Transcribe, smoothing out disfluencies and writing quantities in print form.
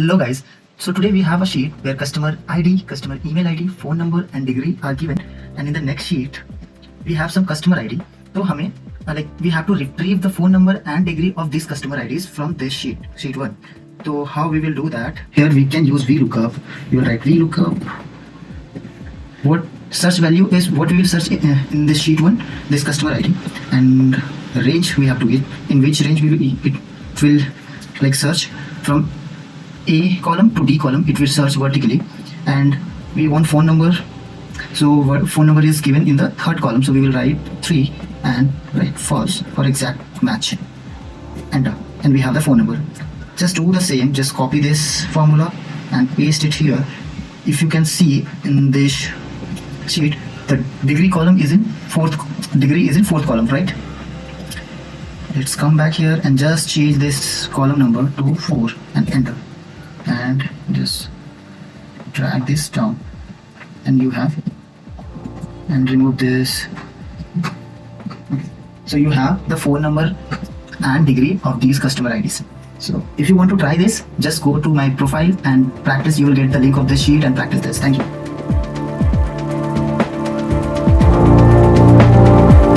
Hello guys. So today we have a sheet where customer ID, customer email ID, phone number and degree are given, and in the next sheet we have some customer ID. So हमें we have to retrieve the phone number and degree of these customer IDs from this sheet 1. So how we will do that? Here we can use Vlookup. We will write Vlookup. What search value is what we will search in this sheet 1, this customer ID, and the range we have to get, in which range it will search from A column to D column. It will search vertically, and we want phone number. So phone number is given in the third column, so we will write 3 and write false for exact match. Enter, and we have the phone number. Just do the same, just copy this formula and paste it here. If you can see in this sheet, the degree column is in fourth column, right? Let's come back here and just change this column number to 4 and enter, and just drag this down, and you have, and remove this. Okay. So you have the phone number and degree of these customer IDs. So if you want to try this, just go to my profile and practice. You will get the link of this sheet and practice this. Thank you.